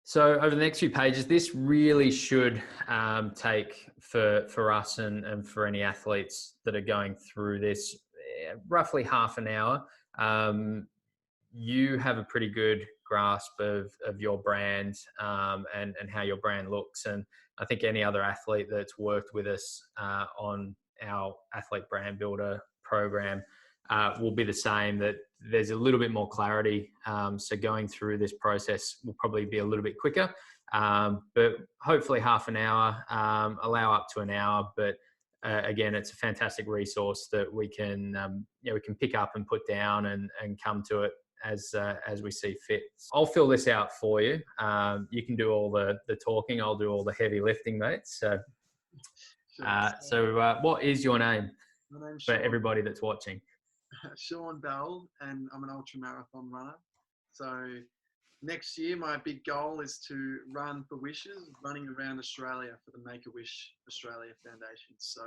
So over the next few pages, this really should take for us and for any athletes that are going through this roughly half an hour. You have a pretty good grasp of your brand and how your brand looks. And I think any other athlete that's worked with us on our Athlete Brand Builder program will be the same, that there's a little bit more clarity. So going through this process will probably be a little bit quicker, but hopefully half an hour, allow up to an hour. But again, it's a fantastic resource that we can pick up and put down and come to it as we see fit. I'll fill this out for you. You can do all the talking. I'll do all the heavy lifting, mate. So, what is your name My name's for Sean. everybody that's watching? Sean Bell, and I'm an ultra marathon runner. So next year, my big goal is to run for Wishes, running around Australia for the Make-A-Wish Australia Foundation. So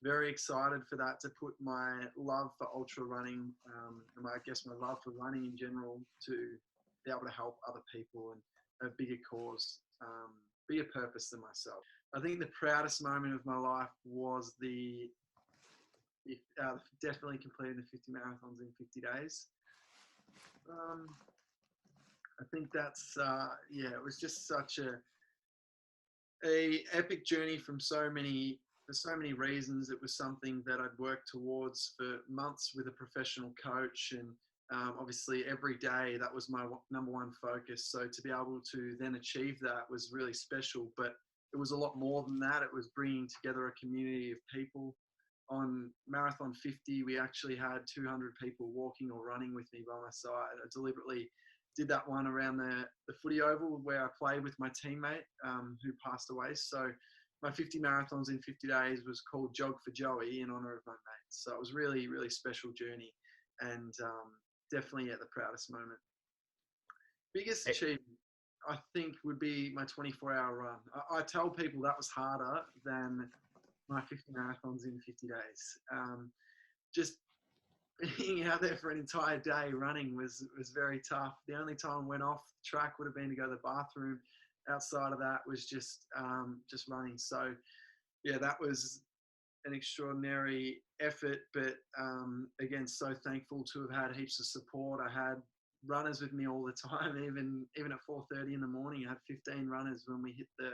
very excited for that, to put my love for ultra running, and I guess my love for running in general, to be able to help other people and a bigger cause, bigger purpose than myself. I think the proudest moment of my life was definitely completing the 50 marathons in 50 days. I think that's, it was just such a epic journey for so many reasons. It was something that I'd worked towards for months with a professional coach, and obviously every day that was my number one focus. So to be able to then achieve that was really special, but it was a lot more than that. It was bringing together a community of people. On Marathon 50, we actually had 200 people walking or running with me by my side. I deliberately did that one around the footy oval where I played with my teammate who passed away. So my 50 marathons in 50 days was called Jog for Joey in honor of my mate. So it was really, really special journey, and definitely at the proudest moment. Biggest achievement, I think, would be my 24-hour run. I tell people that was harder than my 50 marathons in 50 days. Just being out there for an entire day running was very tough. The only time I went off the track would have been to go to the bathroom. Outside of that was just running. So yeah, that was an extraordinary effort, but again, so thankful to have had heaps of support. I had runners with me all the time, even at 4:30 in the morning. I had 15 runners when we hit the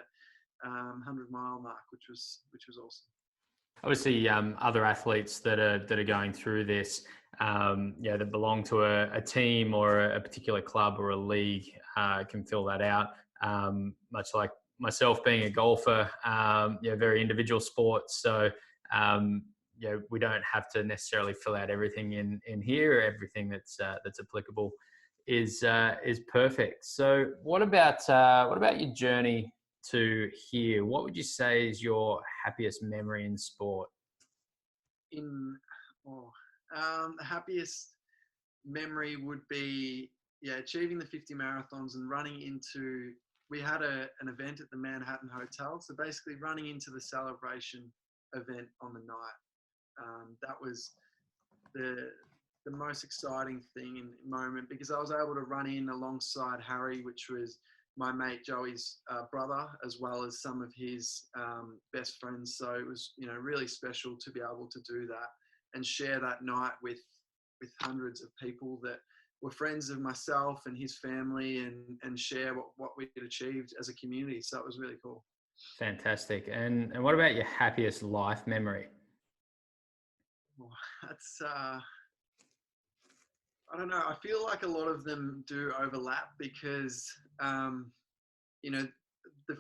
100-mile mark, which was awesome. Obviously, other athletes that are going through this, that belong to a team or a particular club or a league, can fill that out. Much like myself being a golfer, very individual sports. So, we don't have to necessarily fill out everything in here. Everything that's applicable is perfect. So, what about your journey to here? What would you say is your happiest memory in sport? The happiest memory would be achieving the 50 marathons and running into. We had an event at the Manhattan Hotel, so basically running into the celebration event on the night. That was the most exciting thing and moment, because I was able to run in alongside Harry, which was my mate Joey's brother, as well as some of his best friends. So it was, really special to be able to do that and share that night with hundreds of people that were friends of myself and his family, and share what we had achieved as a community. So it was really cool. Fantastic. And what about your happiest life memory? Well, that's I don't know. I feel like a lot of them do overlap, because the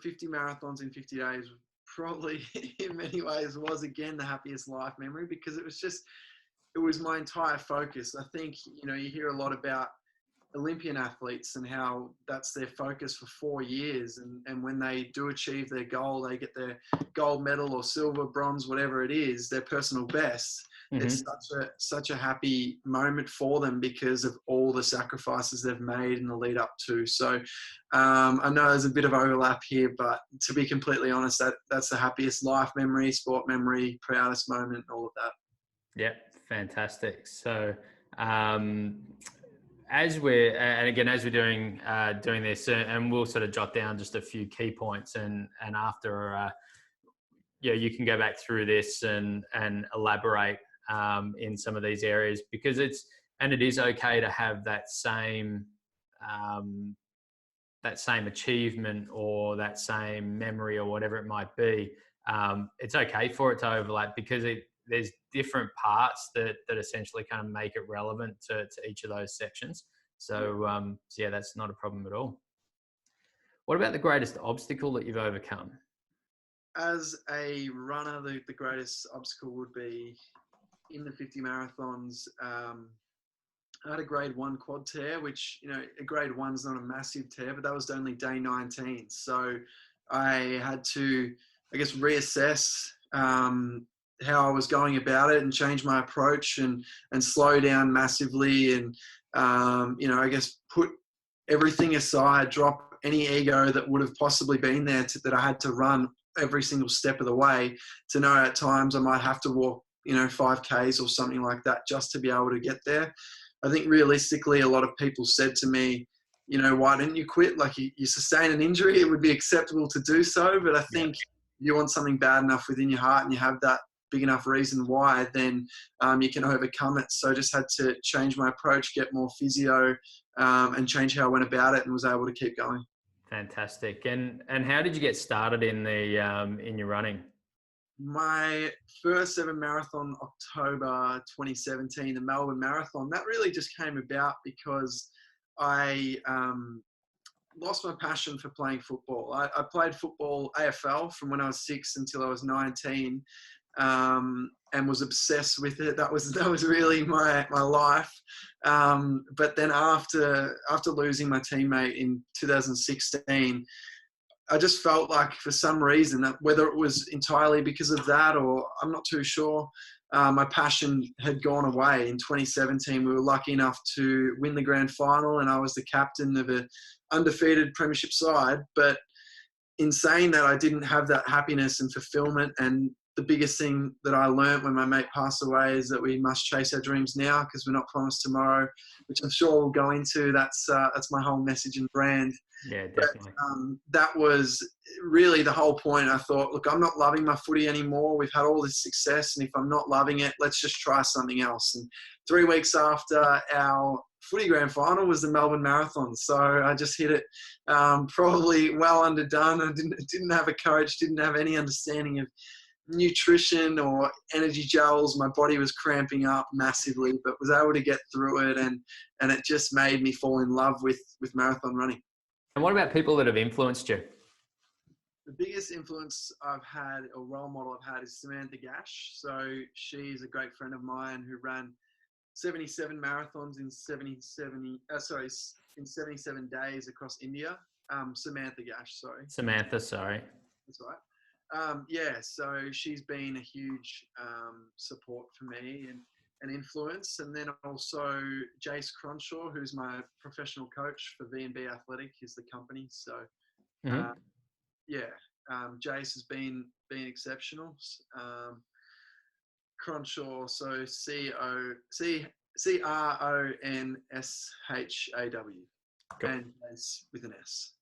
50 marathons in 50 days probably in many ways was again the happiest life memory, because it was my entire focus. I think, you hear a lot about Olympian athletes and how that's their focus for 4 years. And when they do achieve their goal, they get their gold medal or silver, bronze, whatever it is, their personal best. Mm-hmm. It's such a happy moment for them because of all the sacrifices they've made in the lead up to. So I know there's a bit of overlap here, but to be completely honest, that's the happiest life memory, sport memory, proudest moment, all of that. Yeah, fantastic. So as we're doing this, and we'll sort of jot down just a few key points, and after you can go back through this and elaborate in some of these areas, because it is okay to have um, that same achievement or that same memory or whatever it might be. It's okay for it to overlap, because there's different parts that essentially kind of make it relevant to each of those sections. So yeah, that's not a problem at all. What about the greatest obstacle that you've overcome? As a runner, the greatest obstacle would be in the 50 marathons. I had a grade 1 quad tear, which, a grade 1 is not a massive tear, but that was only day 19. So I had to, I guess, reassess how I was going about it and change my approach and slow down massively and, I guess, put everything aside, drop any ego that would have possibly been there that I had to run every single step of the way, to know at times I might have to walk, 5Ks or something like that just to be able to get there. I think realistically, a lot of people said to me, why didn't you quit? Like, you sustain an injury, it would be acceptable to do so. But I think you want something bad enough within your heart and you have that big enough reason why, then you can overcome it. So I just had to change my approach, get more physio, and change how I went about it, and was able to keep going. Fantastic. And how did you get started in your running? My first ever marathon, October 2017, the Melbourne Marathon, that really just came about because I lost my passion for playing football. I played football AFL from when I was 6 until I was 19, and was obsessed with it. That was really my life. But then after losing my teammate in 2016, I just felt like, for some reason, that whether it was entirely because of that or I'm not too sure, my passion had gone away. In 2017, we were lucky enough to win the grand final, and I was the captain of an undefeated premiership side. But in saying that, I didn't have that happiness and fulfillment. And the biggest thing that I learned when my mate passed away is that we must chase our dreams now, because we're not promised tomorrow, which I'm sure we'll go into. That's my whole message and brand. Yeah, definitely. But that was really the whole point. I thought, look, I'm not loving my footy anymore. We've had all this success, and if I'm not loving it, let's just try something else. And 3 weeks after our footy grand final was the Melbourne Marathon. So I just hit it probably well underdone. I didn't have a coach, didn't have any understanding of nutrition or energy gels. My body was cramping up massively, but was able to get through it, and it just made me fall in love with marathon running. And what about people that have influenced you? The biggest influence I've had, or role model I've had, is Samantha Gash. So she's a great friend of mine who ran 77 marathons in 77 days across India. Samantha Gash, sorry. Samantha, sorry. That's right. So she's been a huge support for me and influence. And then also Jace Cronshaw, who's my professional coach for V&B Athletic, is the company. So Jace has been exceptional. Cronshaw, so Cronshaw, and Jace with an S,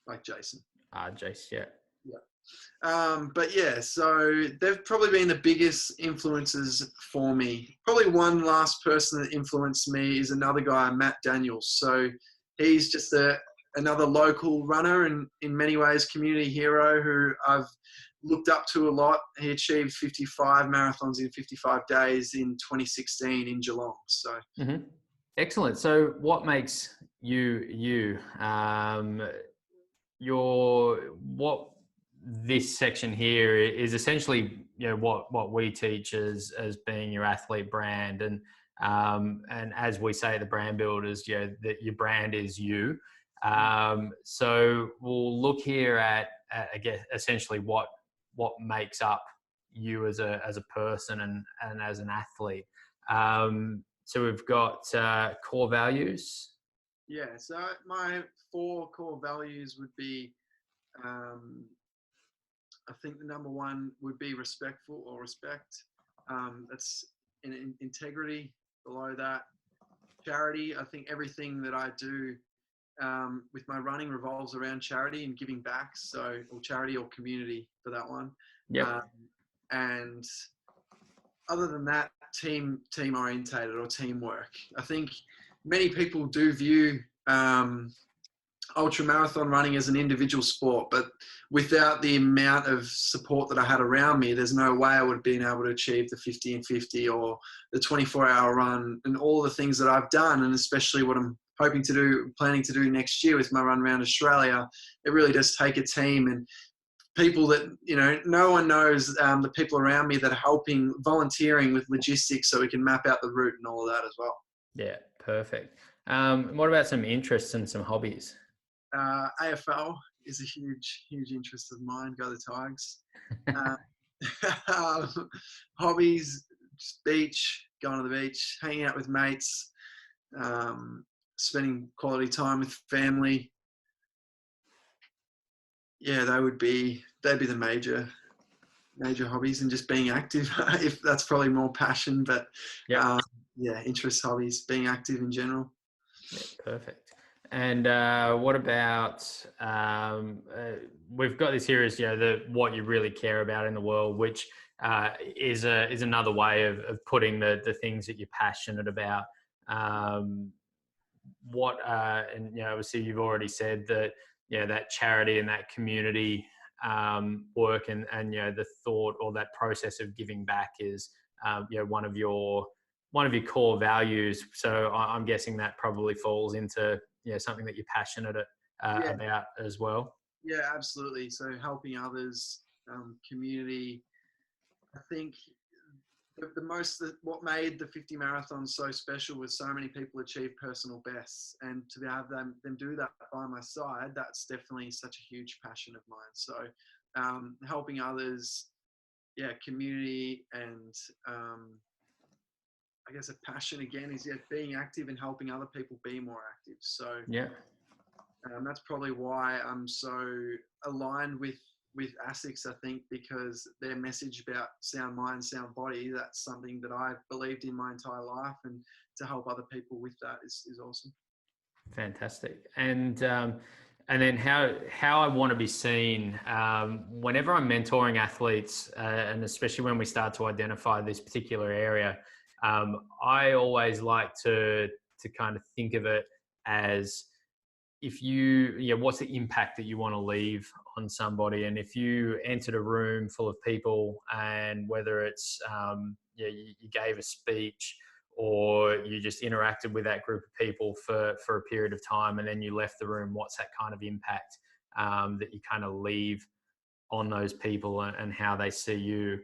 like Jason. Jace, yeah. But yeah, so they've probably been the biggest influences for me. Probably one last person that influenced me is another guy, Matt Daniels. So he's just another local runner and in many ways community hero who I've looked up to a lot. He achieved 55 marathons in 55 days in 2016 in Geelong. So Excellent. So what makes you? What this section here is essentially, what we teach as being your athlete brand, and as we say at the brand builders, that your brand is you. So we'll look here at I guess essentially what makes up you as a person and as an athlete. So we've got core values. Yeah. So my 4 core values would be, I think the number 1 would be respect. That's integrity. Below that, charity. I think everything that I do with my running revolves around charity and giving back. So, or charity or community for that one. Yep. Um, and other than that, team orientated or teamwork. I think many people do view ultra marathon running as an individual sport, but without the amount of support that I had around me, there's no way I would have been able to achieve the 50 and 50 or the 24-hour run and all the things that I've done, and especially what I'm planning to do next year with my run around Australia. It really does take a team and people that, no one knows the people around me that are helping, volunteering with logistics so we can map out the route and all of that as well. Yeah, perfect. What about some interests and some hobbies? AFL is a huge interest of mine. Go the Tigers. Uh, hobbies, just beach, going to the beach, hanging out with mates, spending quality time with family. Yeah, they'd be the major hobbies, and just being active. If that's probably more passion, but Yep. yeah, interest, hobbies, being active in general. Yeah, perfect. And what about we've got this here as what you really care about in the world, which is another way of putting the things that you're passionate about. What and obviously you've already said that that charity and that community work and the thought or that process of giving back is one of your core values. So I'm guessing that probably falls into something that you're passionate Yeah, about as well. yeah, absolutely. So helping others, community. I think what made the 50 marathon so special was so many people achieve personal bests, and to have them do that by my side, that's definitely such a huge passion of mine. So helping others, yeah, community, and I guess a passion again is being active and helping other people be more active. So Yeah. that's probably why I'm so aligned with ASICS, I think, because their message about sound mind, sound body, that's something that I've believed in my entire life, and to help other people with that is awesome. Fantastic. And then how I want to be seen whenever I'm mentoring athletes, and especially when we start to identify this particular area, I always like to kind of think of it as if what's the impact that you want to leave on somebody, and if you entered a room full of people, and whether it's you gave a speech or you just interacted with that group of people for a period of time and then you left the room, what's that kind of impact that you kind of leave on those people and how they see you.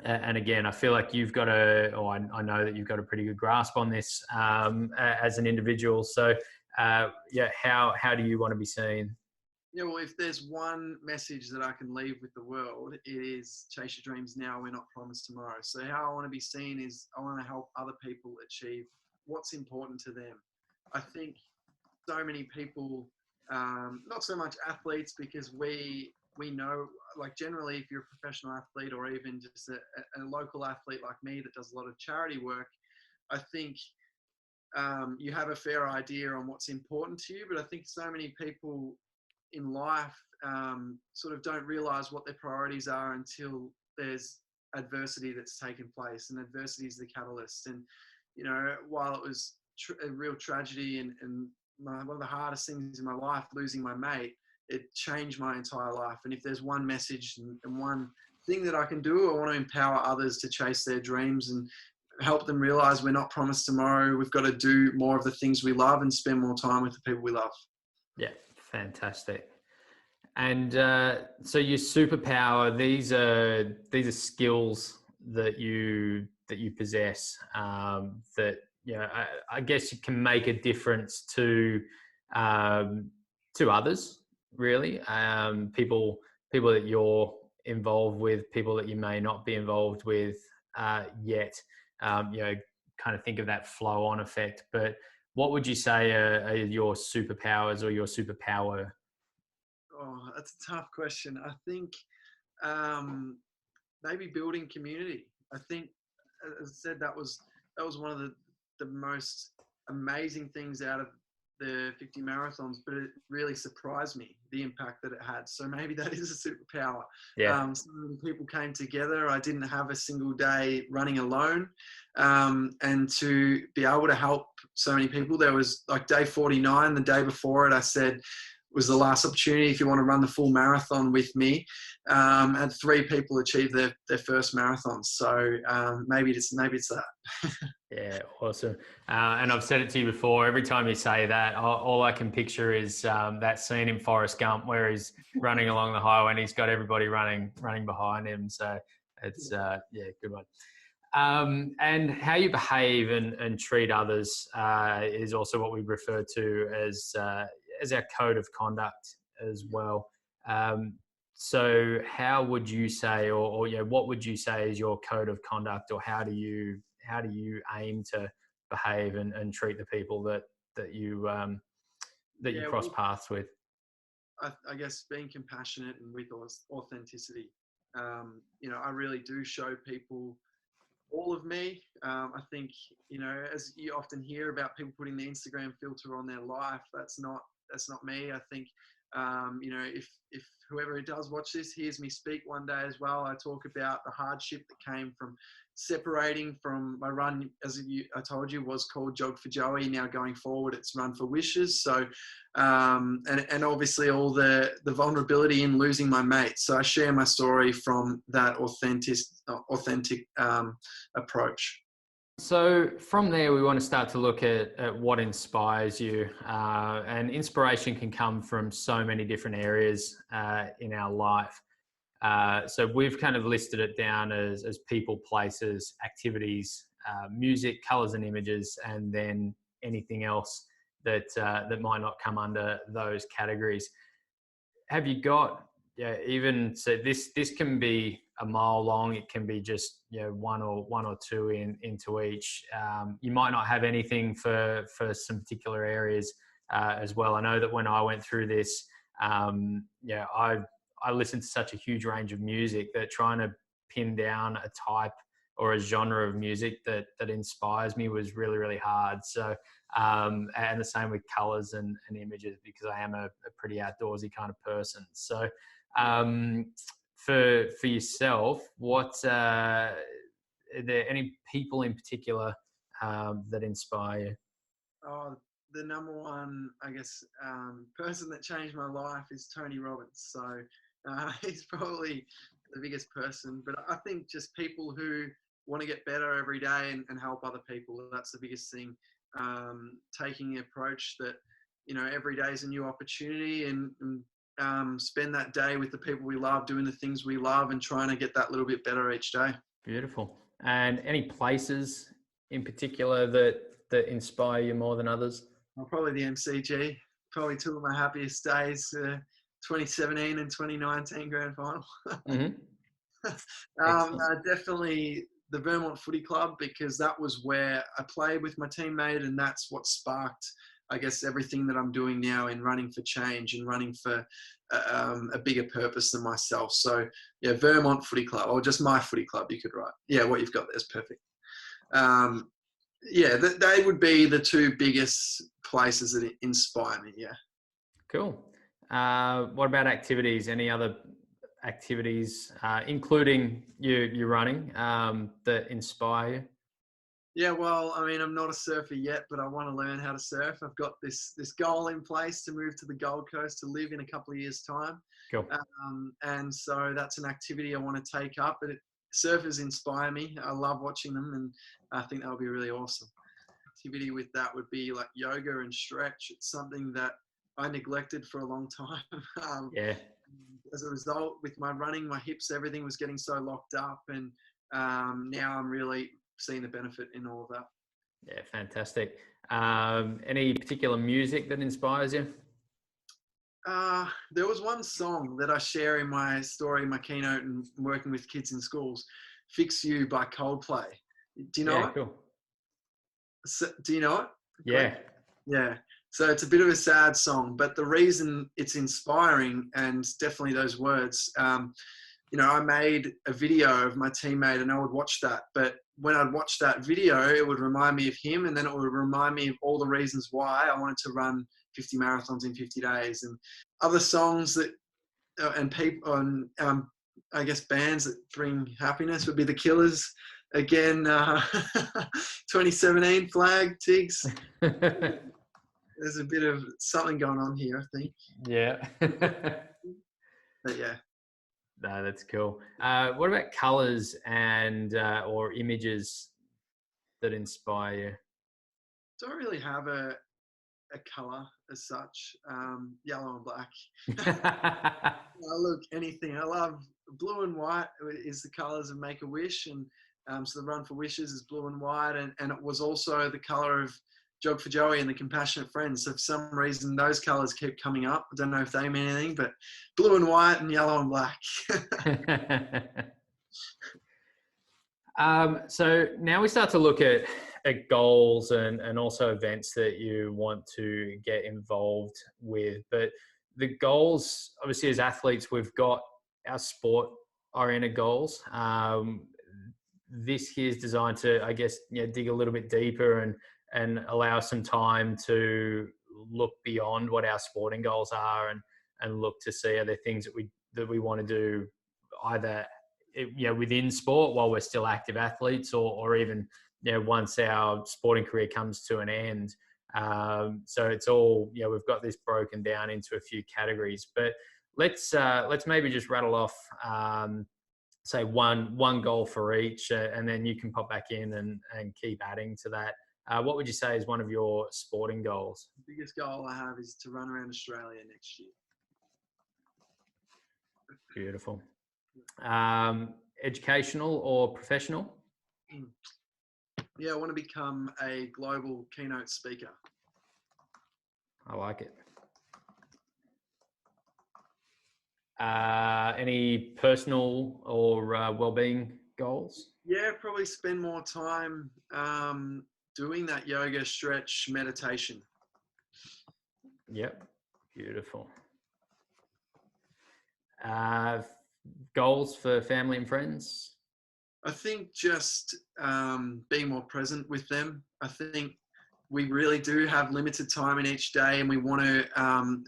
And again, I feel like you've got I know that you've got a pretty good grasp on this as an individual. So how do you want to be seen? Yeah, well, if there's one message that I can leave with the world, it is chase your dreams now, we're not promised tomorrow. So how I want to be seen is I want to help other people achieve what's important to them. I think so many people, not so much athletes, because we know, like, generally if you're a professional athlete or even just a local athlete like me that does a lot of charity work, I think you have a fair idea on what's important to you. But I think so many people in life sort of don't realize what their priorities are until there's adversity that's taken place, and adversity is the catalyst. And while it was a real tragedy and one of the hardest things in my life, losing my mate, it changed my entire life. And if there's one message and one thing that I can do, I want to empower others to chase their dreams and help them realize we're not promised tomorrow. We've got to do more of the things we love and spend more time with the people we love. Yeah, fantastic. And so your superpower, these are skills that you possess that I guess you can make a difference to others, really. People that you're involved with, people that you may not be involved with yet. Kind of think of that flow on effect. But what would you say are your superpowers or your superpower? Oh, that's a tough question. I think maybe building community. I think, as I said, that was one of the most amazing things out of the 50 marathons, but it really surprised me, the impact that it had. So maybe that is a superpower. Yeah. So many people came together. I didn't have a single day running alone. And to be able to help so many people, there was like day 49, the day before it, I said, was the last opportunity if you want to run the full marathon with me. And 3 people achieved their first marathon. So maybe it's that. Yeah, awesome. And I've said it to you before, every time you say that, all I can picture is that scene in Forrest Gump where he's running along the highway and he's got everybody running behind him. So it's, good one. And how you behave and treat others is also what we refer to as our code of conduct as well. So how would you say, or what would you say is your code of conduct, or how do you aim to behave and treat the people that you cross paths with? I guess being compassionate and with authenticity. I really do show people all of me. I think, as you often hear about people putting the Instagram filter on their life, that's not me. I think, if whoever does watch this hears me speak one day as well, I talk about the hardship that came from separating from my run, as I told you, was called Jog for Joey. Now going forward, it's Run for Wishes. So, and obviously all the vulnerability in losing my mate. So I share my story from that authentic approach. So from there, we want to start to look at what inspires you. And inspiration can come from so many different areas in our life. So we've kind of listed it down as people, places, activities, music, colors and images, and then anything else that might not come under those categories. Have you got, even so this can be a mile long, it can be just one or two into each. You might not have anything for some particular areas as well. I know that when I went through this, I listened to such a huge range of music that trying to pin down a type or a genre of music that inspires me was really, really hard. So, and the same with colors and images, because I am a pretty outdoorsy kind of person. So, for yourself, are there any people in particular that inspire you? Oh, the number one, I guess, person that changed my life is Tony Robbins. So he's probably the biggest person. But I think just people who want to get better every day and help other people, that's the biggest thing. Taking the approach that, every day is a new opportunity, and spend that day with the people we love, doing the things we love, and trying to get that little bit better each day. Beautiful. And any places in particular that inspire you more than others? Well, probably the MCG. Probably 2 of my happiest days, 2017 and 2019 grand final. Definitely the Vermont Footy Club, because that was where I played with my teammate, and that's what sparked, I guess, everything that I'm doing now in running for change and running for a bigger purpose than myself. So yeah, Vermont Footy Club, or just my footy club, you could write. Yeah, what you've got there is perfect. They would be the 2 biggest places that inspire me. Yeah. Cool. What about activities? Any other activities, including you running, that inspire you? Yeah, well, I mean, I'm not a surfer yet, but I want to learn how to surf. I've got this goal in place to move to the Gold Coast to live in a couple of years' time. Cool. And so that's an activity I want to take up. But surfers inspire me. I love watching them, and I think that would be really awesome. Activity with that would be like yoga and stretch. It's something that I neglected for a long time. As a result, with my running, my hips, everything was getting so locked up, and now I'm really seeing the benefit in all of that. Yeah, fantastic. Any particular music that inspires you? There was one song that I share in my story, my keynote, and working with kids in schools, "Fix You" by Coldplay. Do you know it? Cool. So, do you know it? Yeah. Yeah. So it's a bit of a sad song, but the reason it's inspiring, and definitely those words, I made a video of my teammate and I would watch that, but when I'd watch that video, it would remind me of him, and then it would remind me of all the reasons why I wanted to run 50 marathons in 50 days. And other songs that and people and I guess bands that bring happiness would be the Killers. Again, 2017 Flag, Tigs. There's a bit of something going on here, I think. Yeah. But yeah. No, that's cool. What about colours and or images that inspire you? Don't really have a colour as such. Yellow and black. I look anything. I love blue and white is the colours of Make-A-Wish, and so the Run for Wishes is blue and white, and it was also the colour of Jog for Joey and the Compassionate Friends. So for some reason, those colours keep coming up. I don't know if they mean anything, but blue and white and yellow and black. So now we start to look at goals and also events that you want to get involved with. But the goals, obviously, as athletes, we've got our sport-oriented goals. This here is designed to, I guess, dig a little bit deeper and allow some time to look beyond what our sporting goals are and look to see are there things that we want to do either within sport while we're still active athletes or even once our sporting career comes to an end. So it's all we've got this broken down into a few categories, but let's maybe just rattle off say one goal for each, and then you can pop back in and keep adding to that. What would you say is one of your sporting goals? The biggest goal I have is to run around Australia next year. Beautiful. Educational or professional? Yeah, I want to become a global keynote speaker. I like it. Any personal or well-being goals? Yeah, probably spend more time doing that yoga, stretch, meditation. Yep, beautiful. Goals for family and friends? I think just being more present with them. I think we really do have limited time in each day, and we want to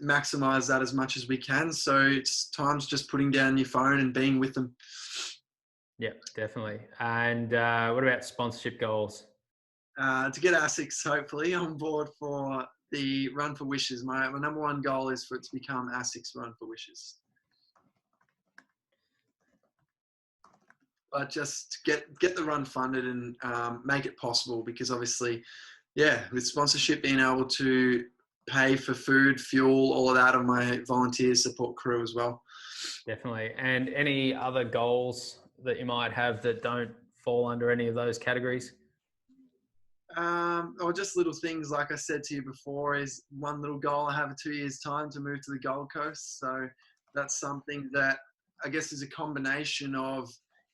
maximize that as much as we can. So it's times just putting down your phone and being with them. Yeah, definitely. And what about sponsorship goals? To get ASICS hopefully on board for the Run for Wishes. My number one goal is for it to become ASICS Run for Wishes. But just get the run funded and make it possible, because obviously, yeah, with sponsorship, being able to pay for food, fuel, all of that of my volunteer support crew as well. Definitely. And any other goals that you might have that don't fall under any of those categories? Or just little things, like I said to you before, is one little goal I have in 2 years' time to move to the Gold Coast. So that's something that I guess is a combination of,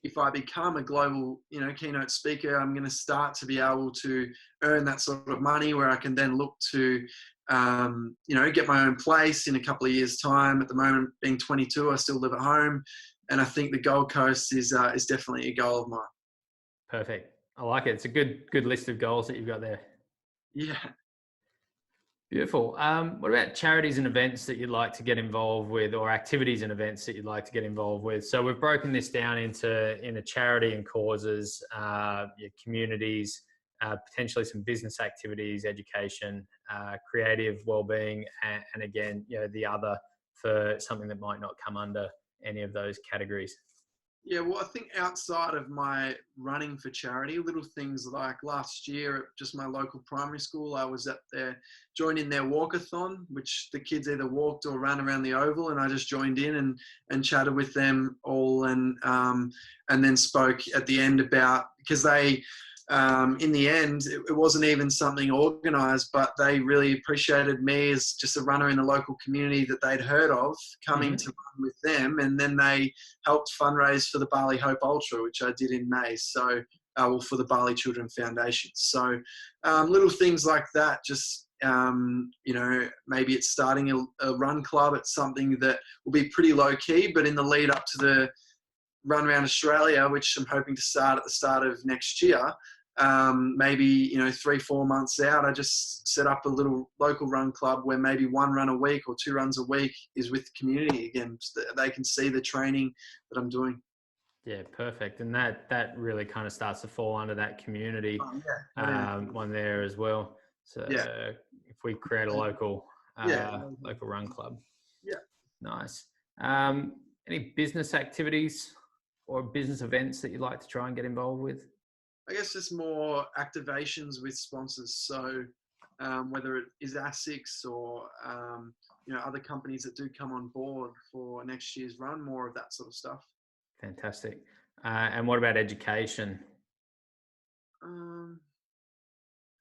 if I become a global, keynote speaker, I'm going to start to be able to earn that sort of money where I can then look to, get my own place in a couple of years' time. At the moment, being 22, I still live at home, and I think the Gold Coast is definitely a goal of mine. Perfect. I like it. It's a good list of goals that you've got there. Yeah. Beautiful. What about charities and events that you'd like to get involved with, or activities and events that you'd like to get involved with? So we've broken this down into charity and causes, your communities, potentially some business activities, education, creative well-being, and again, the other for something that might not come under any of those categories. Yeah, well, I think outside of my running for charity, little things like last year at just my local primary school, I was up there joining their walkathon, which the kids either walked or ran around the oval, and I just joined in and chatted with them all, and then spoke at the end about, because they, in the end, it wasn't even something organised, but they really appreciated me as just a runner in the local community that they'd heard of, coming to run with them. And then they helped fundraise for the Bali Hope Ultra, which I did in May. So, for the Bali Children Foundation. So, little things like that, just, maybe it's starting a run club. It's something that will be pretty low key, but in the lead up to run around Australia, which I'm hoping to start at the start of next year, maybe 3-4 months out, I just set up a little local run club where maybe 1 run a week or 2 runs a week is with the community again, so that they can see the training that I'm doing. Yeah, perfect. And that really kind of starts to fall under that community Oh, yeah. one there as well. So Yeah. if we create a local Yeah. local run club, Yeah. nice. Any business activities or business events that you'd like to try and get involved with? I guess just more activations with sponsors. So whether it is ASICS or other companies that do come on board for next year's run, more of that sort of stuff. Fantastic. And what about education?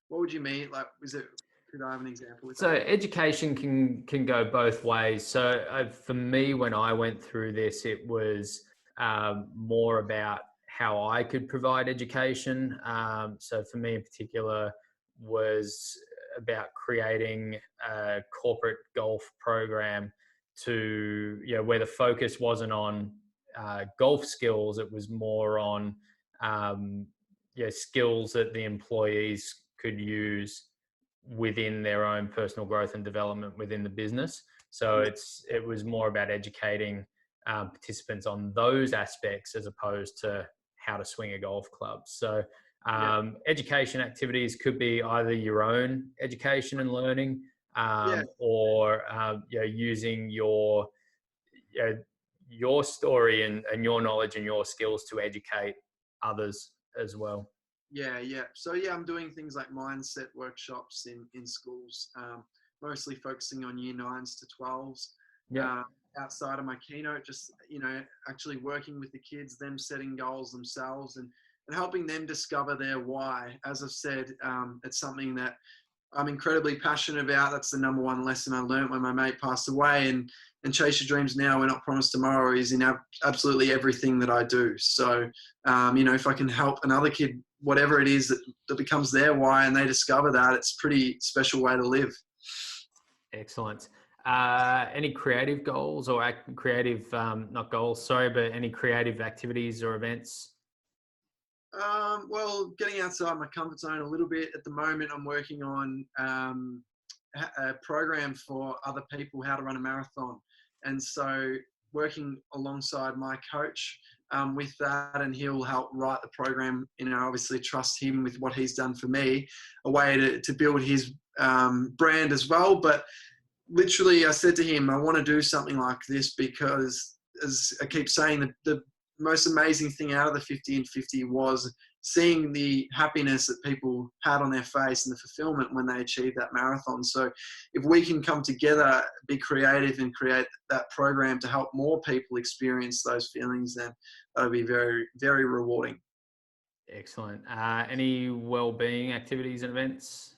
What would you mean? Like, could I have an example with So that? education can go both ways. So for me, when I went through this, it was more about how I could provide education. So for me in particular, was about creating a corporate golf program to, where the focus wasn't on golf skills, it was more on skills that the employees could use within their own personal growth and development within the business. So Yeah. it was more about educating participants on those aspects as opposed to how to swing a golf club. So Yeah. education activities could be either your own education and learning, Yeah. or using your story and your knowledge and your skills to educate others as well. Yeah, yeah. So yeah, I'm doing things like mindset workshops in schools, mostly focusing on year 9s to 12s. Yeah. Outside of my keynote, just actually working with the kids, them setting goals themselves, and helping them discover their why. As I've said, it's something that I'm incredibly passionate about. That's the number one lesson I learned when my mate passed away. And chase your dreams now, we're not promised tomorrow is in absolutely everything that I do. So, if I can help another kid, whatever it is that becomes their why, and they discover that, it's a pretty special way to live. Excellent. Any creative goals or creative, not goals, sorry, but any creative activities or events? Well, getting outside my comfort zone a little bit. At the moment, I'm working on a program for other people how to run a marathon. And so working alongside my coach with that, and he'll help write the program, obviously trust him with what he's done for me, a way to build his brand as well. But literally I said to him, I want to do something like this because, as I keep saying, the most amazing thing out of the 50 and 50 was seeing the happiness that people had on their face and the fulfillment when they achieved that marathon. So if we can come together, be creative and create that program to help more people experience those feelings, then that'll be very, very rewarding. Excellent. Any well-being activities and events?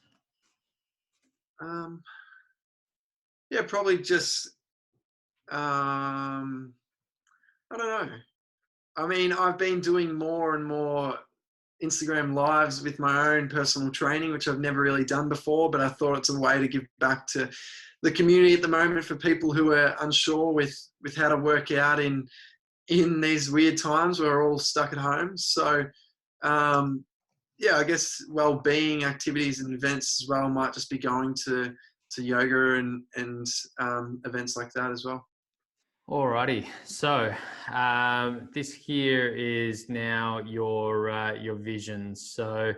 Um, yeah, probably just, I don't know. I mean, I've been doing more and more Instagram lives with my own personal training, which I've never really done before, but I thought it's a way to give back to the community at the moment for people who are unsure with how to work out in these weird times where we're all stuck at home. So, yeah, I guess well-being activities and events as well might just be going to yoga and events like that as well. Alrighty. So this here is now your vision. So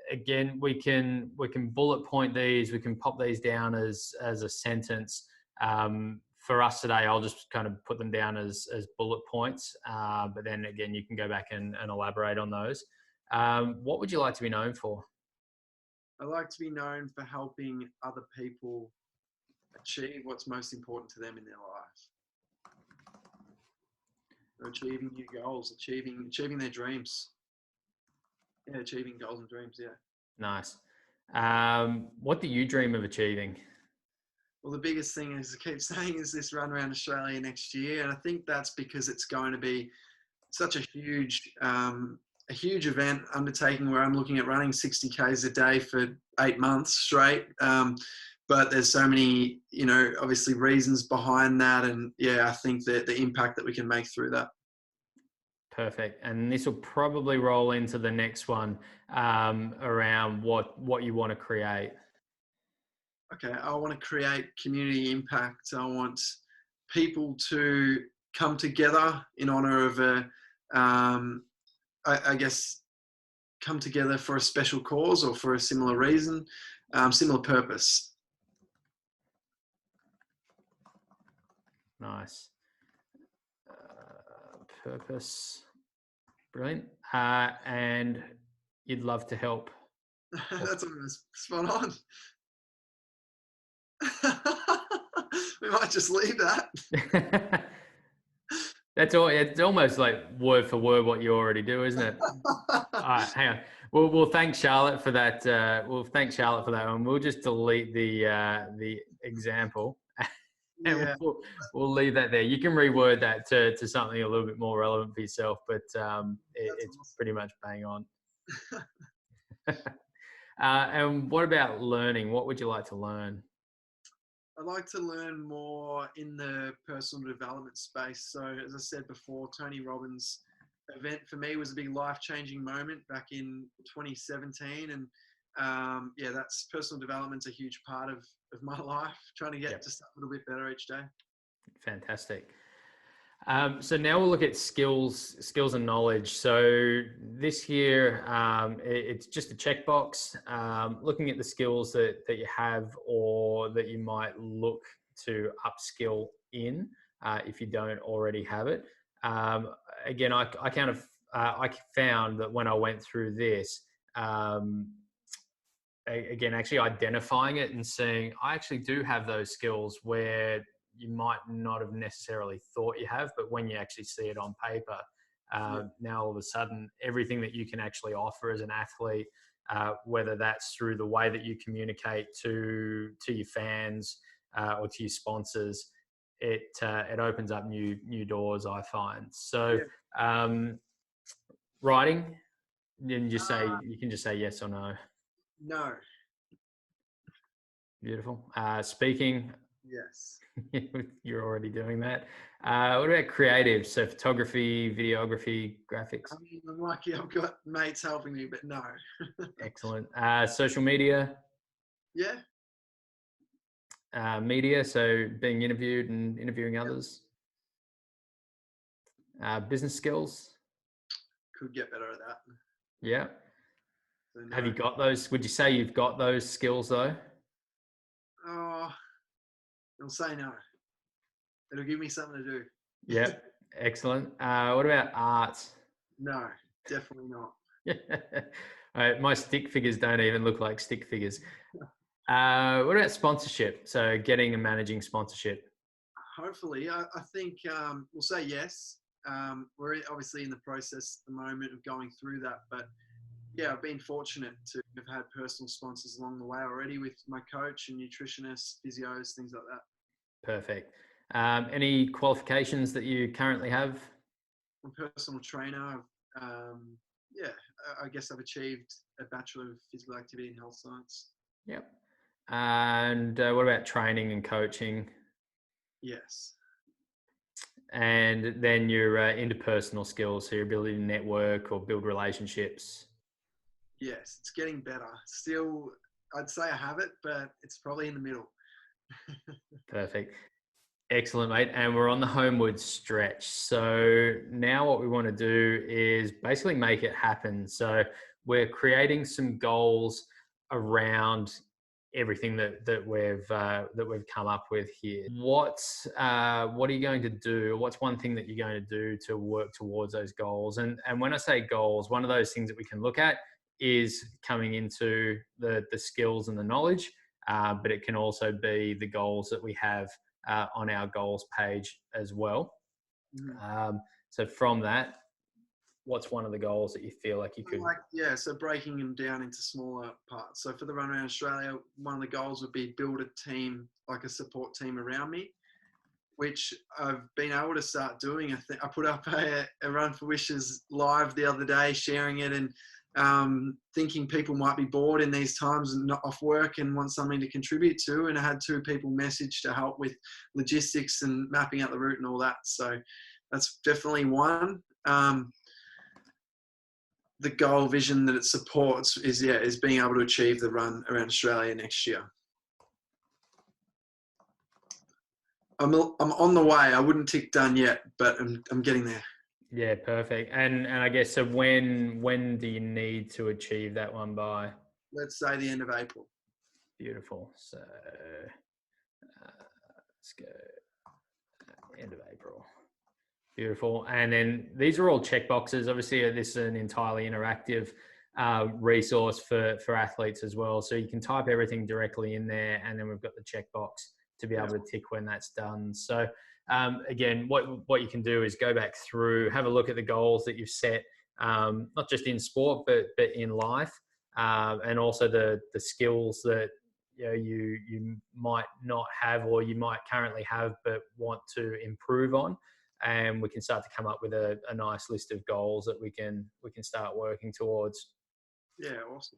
again, we can bullet point these. We can pop these down as a sentence. For us today, I'll just kind of put them down as bullet points. But then again, you can go back and elaborate on those. What would you like to be known for? I like to be known for helping other people achieve what's most important to them in their life. Achieving new goals, achieving their dreams. Yeah, achieving goals and dreams, yeah. Nice. What do you dream of achieving? Well, the biggest thing, as I keep saying, is this run around Australia next year. And I think that's because it's going to be such a huge event undertaking where I'm looking at running 60 Ks a day for 8 months straight. But there's so many, obviously reasons behind that. And yeah, I think that the impact that we can make through that. Perfect. And this will probably roll into the next one around what you want to create. Okay, I want to create community impact. I want people to come together in honor of I guess, come together for a special cause or for a similar reason, similar purpose. Nice. Purpose. Brilliant. And you'd love to help. That's almost spot on. We might just leave that. That's all. It's almost like word for word what you already do, isn't it? All right, hang on. We'll thank Charlotte for that. We'll thank Charlotte for that one. We'll just delete the example, and Yeah, we'll leave that there. You can reword that to something a little bit more relevant for yourself, but it's awesome. pretty much bang on. And what about learning? What would you like to learn? I'd like to learn more in the personal development space. So, as I said before, Tony Robbins' event for me was a big life-changing moment back in 2017, and yeah, that's personal development's a huge part of my life. Trying to get just a little bit better each day. Fantastic. So now we'll look at skills and knowledge. So this year, it's just a checkbox, looking at the skills that you have or that you might look to upskill in if you don't already have it. Again, I found that when I went through this, again, actually identifying it and seeing I actually do have those skills where you might not have necessarily thought you have, but when you actually see it on paper, now all of a sudden, everything that you can actually offer as an athlete, whether that's through the way that you communicate to your fans or to your sponsors, it opens up new doors, I find. So, writing, you can just say yes or no. No. Beautiful. Speaking. Yes. You're already doing that. What about creative? So photography, videography, graphics? I mean, I'm lucky I've got mates helping me, but no. Excellent. Social media? Yeah. Media, so being interviewed and interviewing others? Business skills? Could get better at that. Yeah. So no. Have you got those? Would you say you've got those skills though? Oh, I'll say no. It'll give me something to do. Yeah. Excellent. What about art? No, definitely not. My stick figures don't even look like stick figures. What about sponsorship? So getting and managing sponsorship. Hopefully, I think we'll say yes. We're obviously in the process at the moment of going through that, but yeah, I've been fortunate to have had personal sponsors along the way already with my coach and nutritionists, physios, things like that. Perfect. Any qualifications that you currently have? I'm a personal trainer. Yeah, I guess I've achieved a Bachelor of Physical Activity and Health Science. Yep. And what about training and coaching? Yes. And then your interpersonal skills, so your ability to network or build relationships. Yes, it's getting better. Still, I'd say I have it, but it's probably in the middle. Perfect. Excellent, mate. And we're on the homeward stretch. So now what we want to do is basically make it happen. So we're creating some goals around everything that we've come up with here. What are you going to do? What's one thing that you're going to do to work towards those goals? And when I say goals, one of those things that we can look at is coming into the skills and the knowledge, but it can also be the goals that we have on our goals page as well. Mm-hmm. So from that, what's one of the goals that you feel like you could? So breaking them down into smaller parts. So for the Run Around Australia, one of the goals would be build a team, like a support team around me, which I've been able to start doing. I put up a Run for Wishes live the other day, sharing it and thinking people might be bored in these times and not off work and want something to contribute to. And I had 2 people message to help with logistics and mapping out the route and all that. So that's definitely one. the goal vision that it supports is being able to achieve the run around Australia next year. I'm on the way. I wouldn't tick done yet, but I'm getting there. Yeah, perfect. And I guess, so when do you need to achieve that one by? Let's say the end of April. Beautiful. So let's go end of April. Beautiful. And then these are all check boxes. Obviously, this is an entirely interactive resource for athletes as well. So you can type everything directly in there, and then we've got the checkbox to be able to tick when that's done. So again, what you can do is go back through, have a look at the goals that you've set, not just in sport, but in life, and also the skills that you might not have, or you might currently have but want to improve on. And we can start to come up with a nice list of goals that we can start working towards. Yeah, awesome.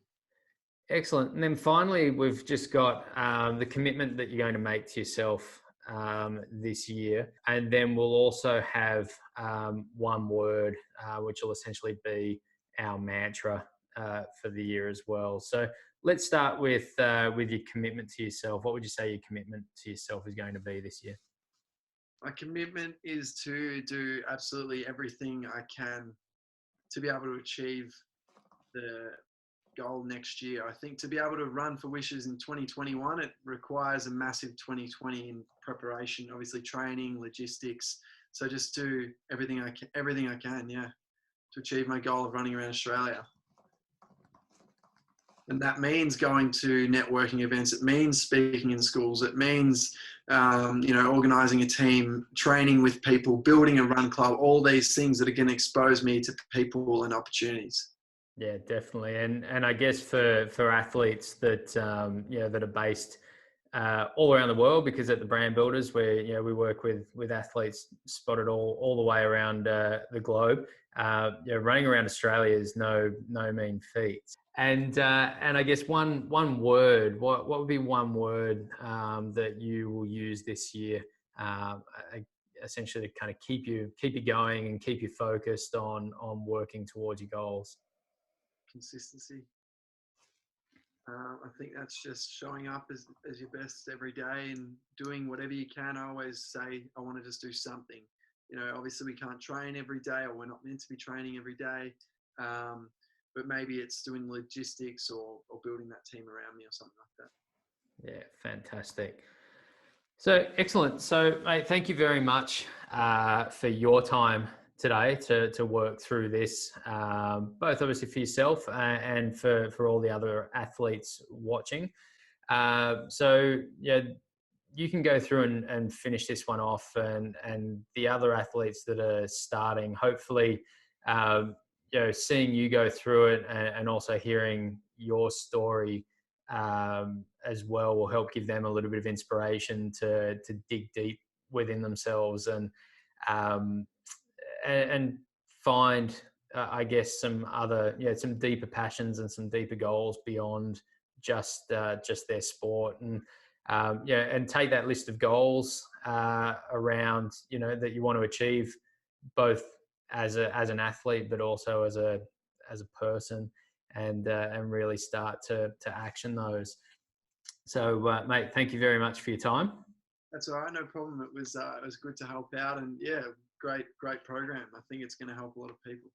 Excellent. And then finally, we've just got the commitment that you're going to make to yourself this year. And then we'll also have one word, which will essentially be our mantra for the year as well. So let's start with your commitment to yourself. What would you say your commitment to yourself is going to be this year? My commitment is to do absolutely everything I can to be able to achieve the goal next year. I think to be able to run for Wishes in 2021, it requires a massive 2020 in preparation, obviously training, logistics. So just do everything I can, yeah, to achieve my goal of running around Australia. And that means going to networking events. It means speaking in schools. It means, organising a team, training with people, building a run club, all these things that are going to expose me to people and opportunities. Yeah, definitely. And I guess for athletes that, that are based all around the world, because at the Brand Builders, where we work with athletes spotted all the way around the globe. Running around Australia is no mean feat. And I guess one word. What would be one word that you will use this year, essentially to kind of keep you going and keep you focused on working towards your goals? Consistency. I think that's just showing up as your best every day and doing whatever you can. I always say I want to just do something. Obviously we can't train every day, or we're not meant to be training every day. But maybe it's doing logistics or building that team around me or something like that. Yeah, fantastic. So excellent. So, mate, thank you very much for your time today to work through this, both obviously for yourself and for all the other athletes watching. So, yeah, you can go through and finish this one off, and the other athletes that are starting, hopefully, seeing you go through it and also hearing your story as well will help give them a little bit of inspiration to dig deep within themselves and find, I guess, some other, some deeper passions and some deeper goals beyond just their sport. And and take that list of goals around, that you want to achieve, both as an athlete, but also as a person, and really start to action those. So, mate, thank you very much for your time. That's all right, no problem. It was good to help out, and yeah, great program. I think it's going to help a lot of people.